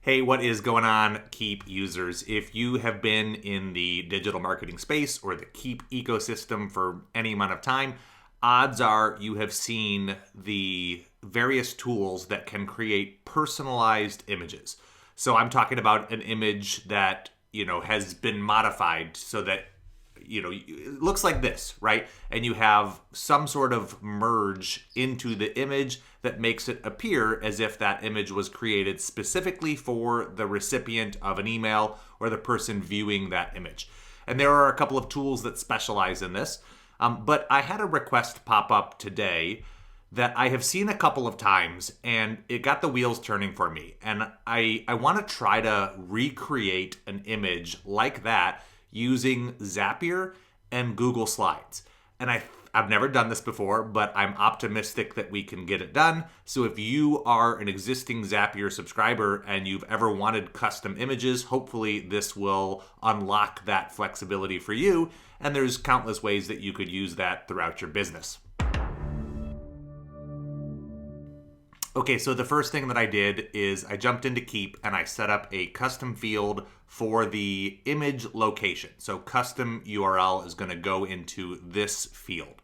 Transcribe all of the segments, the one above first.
Hey, what is going on, Keap users? If you have been in the digital marketing space or the Keap ecosystem for any amount of time, odds are you have seen the various tools that can create personalized images. So I'm talking about an image that, has been modified so that it looks like this, right? And you have some sort of merge into the image that makes it appear as if that image was created specifically for the recipient of an email or the person viewing that image. And there are a couple of tools that specialize in this. But I had a request pop up today that I have seen a couple of times, and it got the wheels turning for me. And I want to try to recreate an image like that using Zapier and Google Slides. And I've never done this before, but I'm optimistic that we can get it done. So if you are an existing Zapier subscriber and you've ever wanted custom images, hopefully this will unlock that flexibility for you. And there's countless ways that you could use that throughout your business. Okay, so the first thing that I did is I jumped into Keap and I set up a custom field for the image location. So custom URL is going to go into this field.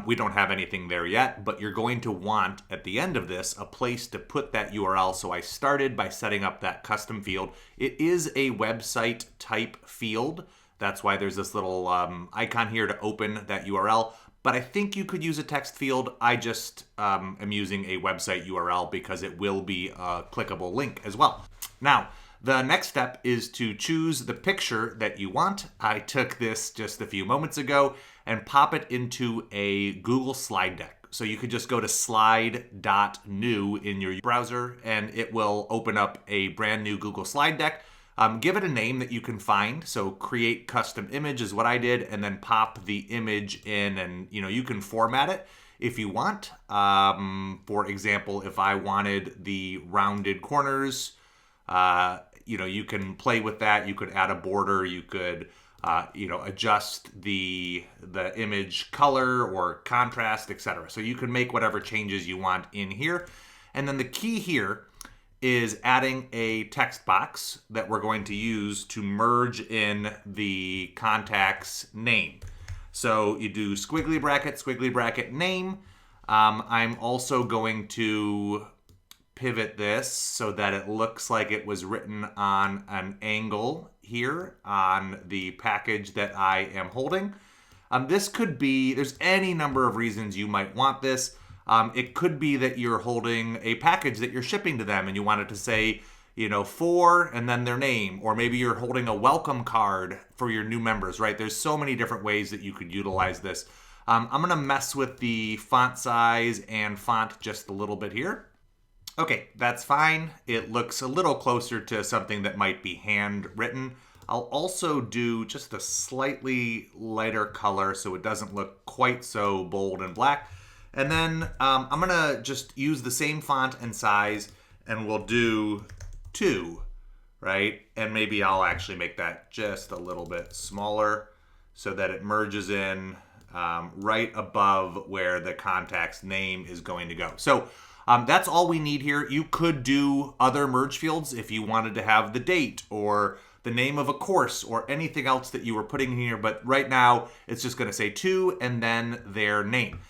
We don't have anything there yet, but you're going to want, at the end of this, a place to put that URL. So I started by setting up that custom field. It is a website type field. That's why there's this little icon here to open that URL. But I think you could use a text field. I just am using a website URL because it will be a clickable link as well. Now, the next step is to choose the picture that you want. I took this just a few moments ago and pop it into a Google slide deck. So you could just go to slide.new in your browser and it will open up a brand new Google slide deck. Give it a name that you can find. So create custom image is what I did, and then pop the image in, and you can format it if you want. For example, if I wanted the rounded corners, you can play with that. You could add a border. You could adjust the image color or contrast, etc. So you can make whatever changes you want in here. And then the key here is adding a text box that we're going to use to merge in the contact's name. So you do squiggly bracket, name. I'm also going to pivot this so that it looks like it was written on an angle here on the package that I am holding. This could be, there's any number of reasons you might want this. It could be that you're holding a package that you're shipping to them and you want it to say, for and then their name, or maybe you're holding a welcome card for your new members, right? There's so many different ways that you could utilize this. I'm going to mess with the font size and font just a little bit here. Okay, that's fine. It looks a little closer to something that might be handwritten. I'll also do just a slightly lighter color so it doesn't look quite so bold and black. And then I'm gonna just use the same font and size, and we'll do 2, right? And maybe I'll actually make that just a little bit smaller so that it merges in right above where the contact's name is going to go. So that's all we need here. You could do other merge fields if you wanted to have the date or the name of a course or anything else that you were putting in here, but right now it's just gonna say 2 and then their name.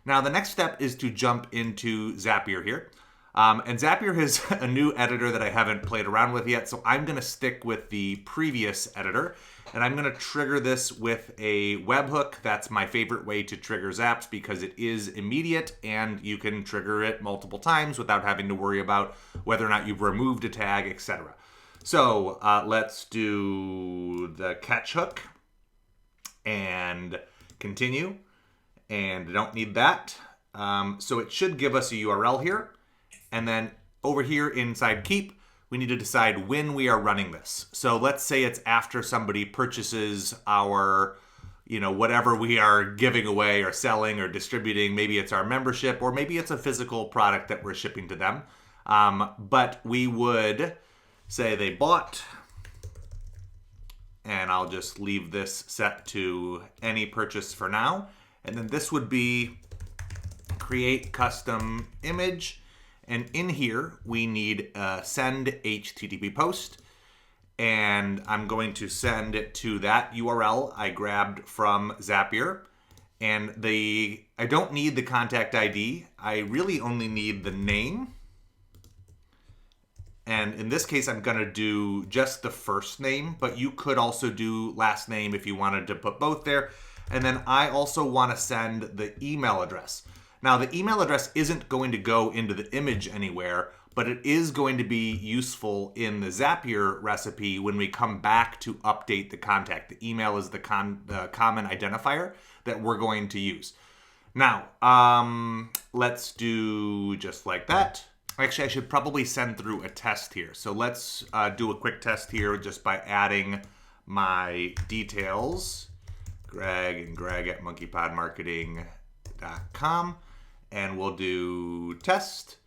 Now, the next step is to jump into Zapier here. And Zapier has a new editor that I haven't played around with yet, so I'm going to stick with the previous editor. And I'm going to trigger this with a webhook. That's my favorite way to trigger Zaps because it is immediate and you can trigger it multiple times without having to worry about whether or not you've removed a tag, etc. So let's do the catch hook and continue. And don't need that. So it should give us a URL here. And then over here inside Keap, we need to decide when we are running this. So let's say it's after somebody purchases our, whatever we are giving away or selling or distributing. Maybe it's our membership or maybe it's a physical product that we're shipping to them. But we would say they bought, and I'll just leave this set to any purchase for now. And then this would be create custom image. And in here, we need send HTTP post. And I'm going to send it to that URL I grabbed from Zapier. And I don't need the contact ID. I really only need the name. And in this case, I'm going to do just the first name, but you could also do last name if you wanted to put both there. And then I also want to send the email address. Now, the email address isn't going to go into the image anywhere, but it is going to be useful in the Zapier recipe when we come back to update the contact. The email is the common identifier that we're going to use. Now, let's do just like that. Actually, I should probably send through a test here. So let's do a quick test here just by adding my details, Greg and Greg at monkeypodmarketing.com, and we'll do test.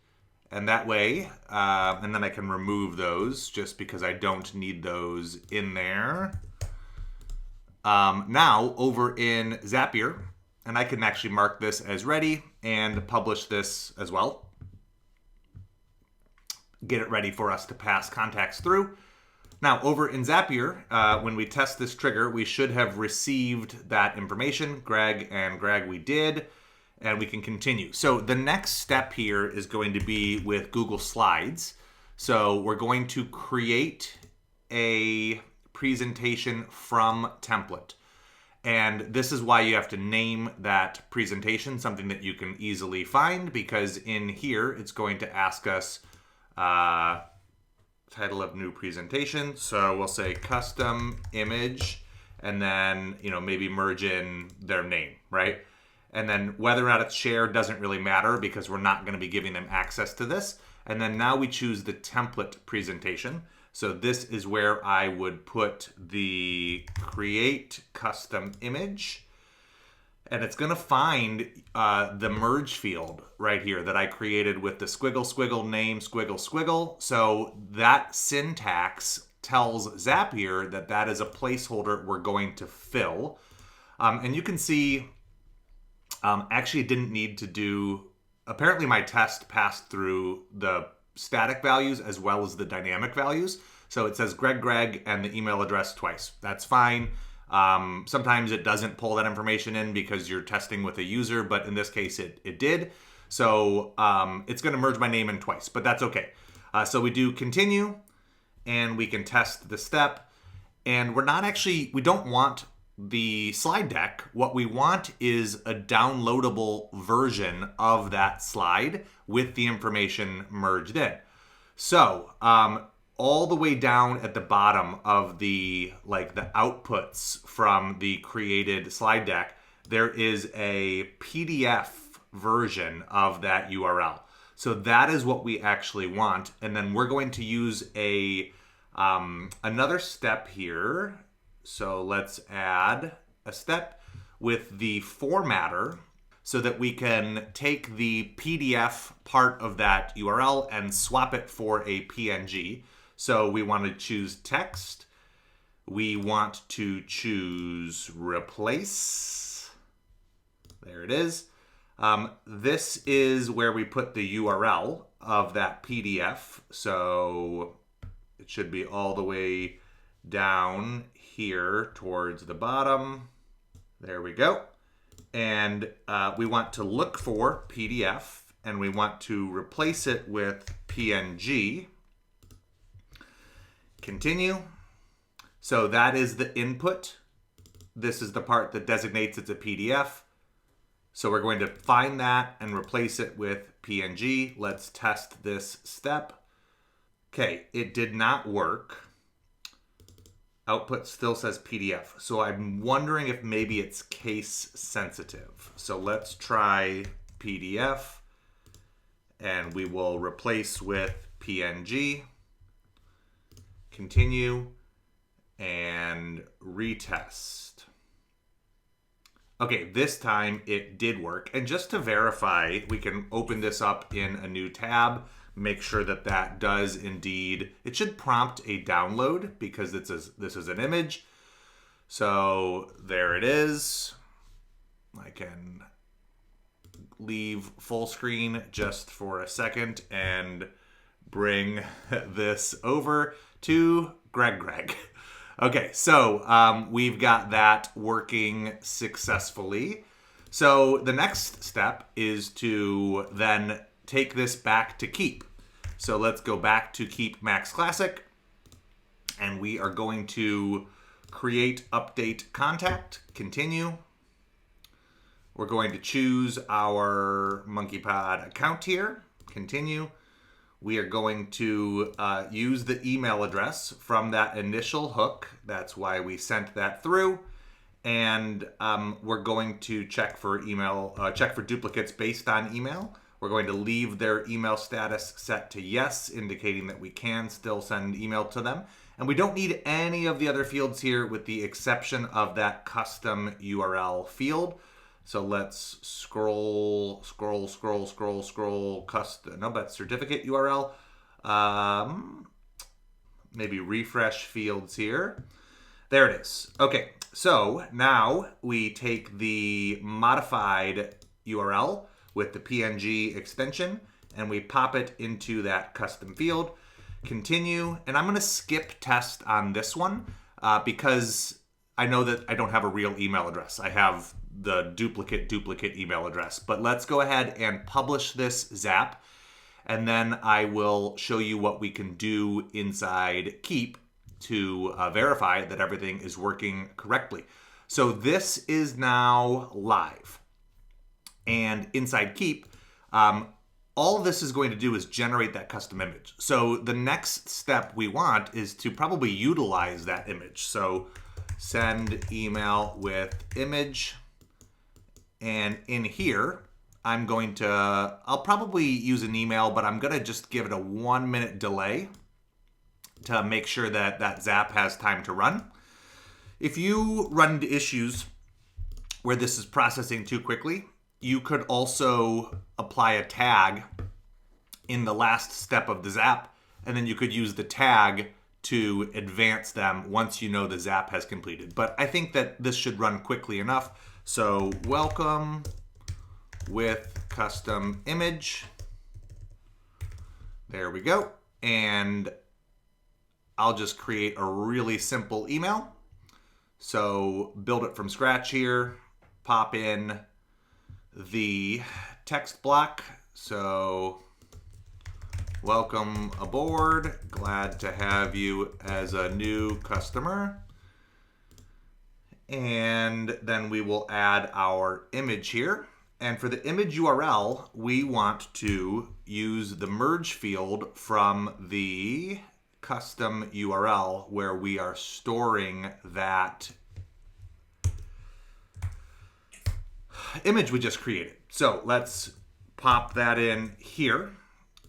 And that way, and then I can remove those just because I don't need those in there. Now, over in Zapier, and I can actually mark this as ready and publish this as well. Get it ready for us to pass contacts through. Now, over in Zapier, when we test this trigger, we should have received that information. Greg and Greg, we did. And we can continue. So the next step here is going to be with Google Slides. So we're going to create a presentation from template. And this is why you have to name that presentation, something that you can easily find, because in here it's going to ask us title of new presentation. So we'll say custom image, and then maybe merge in their name, right? And then whether or not it's shared doesn't really matter because we're not going to be giving them access to this. And then now we choose the template presentation. So this is where I would put the create custom image. And it's going to find the merge field right here that I created with the squiggle, squiggle, name, squiggle, squiggle. So that syntax tells Zapier that that is a placeholder we're going to fill. And you can see... actually didn't need to do, apparently my test passed through the static values as well as the dynamic values. So it says Greg and the email address twice. That's fine. Sometimes it doesn't pull that information in because you're testing with a user, but in this case it did. So it's going to merge my name in twice, but that's okay. So we do continue and we can test the step, and we don't want the slide deck. What we want is a downloadable version of that slide with the information merged in. So all the way down at the bottom of the outputs from the created slide deck, there is a PDF version of that URL. So that is what we actually want. And then we're going to use another step here. So let's add a step with the formatter so that we can take the PDF part of that URL and swap it for a PNG. So we want to choose text. We want to choose replace. There it is. This is where we put the URL of that PDF. So it should be all the way down here towards the bottom. There we go. And we want to look for PDF, and we want to replace it with PNG. Continue. So that is the input. This is the part that designates it's a PDF. So we're going to find that and replace it with PNG. Let's test this step. Okay, it did not work. Output still says PDF. So I'm wondering if maybe it's case sensitive. So let's try PDF, and we will replace with PNG. Continue and retest. Okay, this time it did work. And just to verify, we can open this up in a new tab. Make sure that that does indeed, it should prompt a download because this is an image. So there it is. I can leave full screen just for a second and bring this over to Greg. Okay, so we've got that working successfully. So the next step is to then take this back to Keap. So let's go back to Keap Max Classic, and we are going to create update contact, continue. We're going to choose our MonkeyPod account here, continue. We are going to use the email address from that initial hook. That's why we sent that through. And we're going to check for duplicates based on email. We're going to leave their email status set to yes, indicating that we can still send email to them. And we don't need any of the other fields here with the exception of that custom URL field. So let's scroll, that's certificate URL. Maybe refresh fields here. There it is. Okay, so now we take the modified URL with the PNG extension and we pop it into that custom field. Continue, and I'm gonna skip test on this one because I know that I don't have a real email address. I have the duplicate email address. But let's go ahead and publish this Zap, and then I will show you what we can do inside Keap to verify that everything is working correctly. So this is now live. And inside Keap, all this is going to do is generate that custom image. So the next step we want is to probably utilize that image. So send email with image. And in here, I'll probably use an email, but I'm gonna just give it a 1 minute delay to make sure that that Zap has time to run. If you run into issues where this is processing too quickly, you could also apply a tag in the last step of the Zap, and then you could use the tag to advance them once you know the Zap has completed. But I think that this should run quickly enough. So welcome with custom image. There we go. And I'll just create a really simple email. So build it from scratch here, pop in the text block. So welcome aboard, glad to have you as a new customer. And then we will add our image here. And for the image URL, we want to use the merge field from the custom URL where we are storing that image we just created. So let's pop that in here.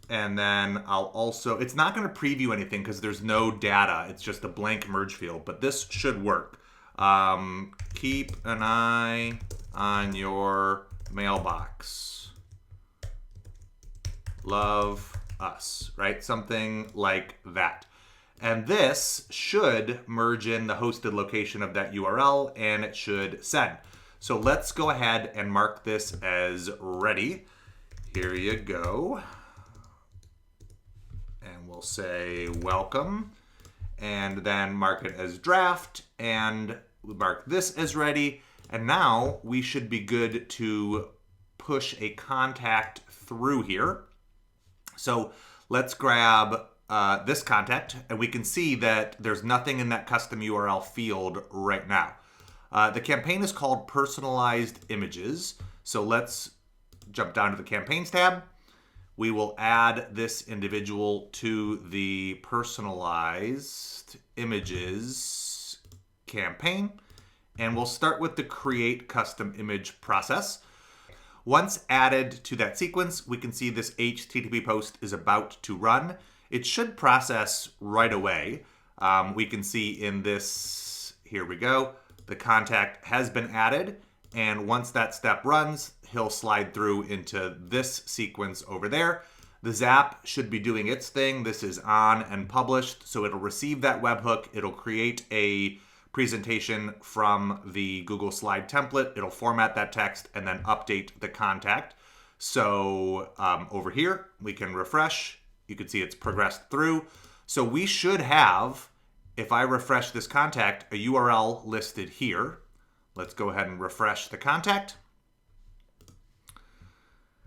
And then I'll also, it's not going to preview anything because there's no data. It's just a blank merge field, but this should work. Keep an eye on your mailbox. Love us, right? Something like that. And this should merge in the hosted location of that URL and it should send. So let's go ahead and mark this as ready. Here you go. And we'll say welcome and then mark it as draft and mark this as ready. And now we should be good to push a contact through here. So let's grab this contact and we can see that there's nothing in that custom URL field right now. The campaign is called personalized images. So let's jump down to the campaigns tab. We will add this individual to the personalized images campaign. And we'll start with the create custom image process. Once added to that sequence, we can see this HTTP post is about to run. It should process right away. We can see in this, here we go, the contact has been added. And once that step runs, he'll slide through into this sequence over there. The Zap should be doing its thing. This is on and published. So it'll receive that webhook. It'll create a presentation from the Google slide template. It'll format that text and then update the contact. So over here, we can refresh. You can see it's progressed through. So we should have, if I refresh this contact, a URL listed here. Let's go ahead and refresh the contact.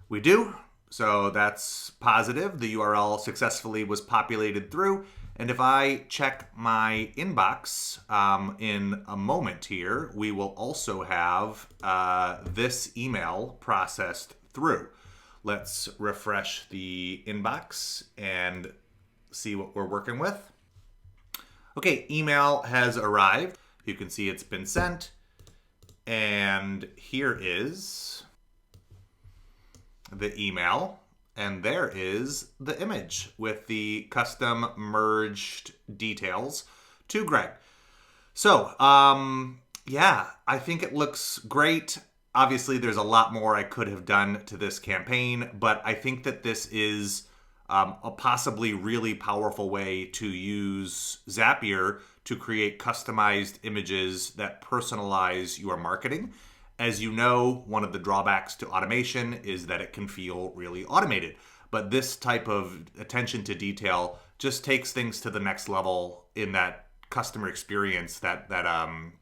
We do. So that's positive. The URL successfully was populated through. And if I check my inbox in a moment here, we will also have this email processed through. Let's refresh the inbox and see what we're working with. Okay, email has arrived. You can see it's been sent. And here is the email. And there is the image with the custom merged details to Greg. So, yeah, I think it looks great. Obviously, there's a lot more I could have done to this campaign, but I think that this is a possibly really powerful way to use Zapier to create customized images that personalize your marketing. As you know, one of the drawbacks to automation is that it can feel really automated. But this type of attention to detail just takes things to the next level in that customer experience, that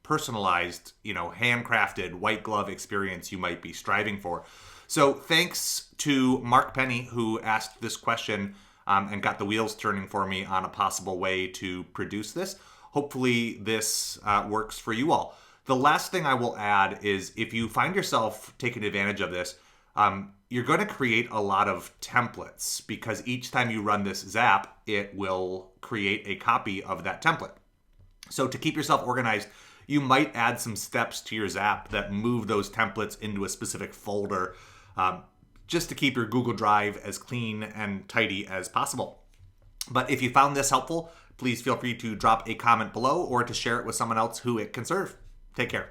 personalized, handcrafted white glove experience you might be striving for. So thanks to Mark Penny, who asked this question and got the wheels turning for me on a possible way to produce this. Hopefully this works for you all. The last thing I will add is if you find yourself taking advantage of this, you're going to create a lot of templates because each time you run this Zap, it will create a copy of that template. So to keep yourself organized, you might add some steps to your Zap that move those templates into a specific folder just to keep your Google Drive as clean and tidy as possible. But if you found this helpful, please feel free to drop a comment below or to share it with someone else who it can serve. Take care.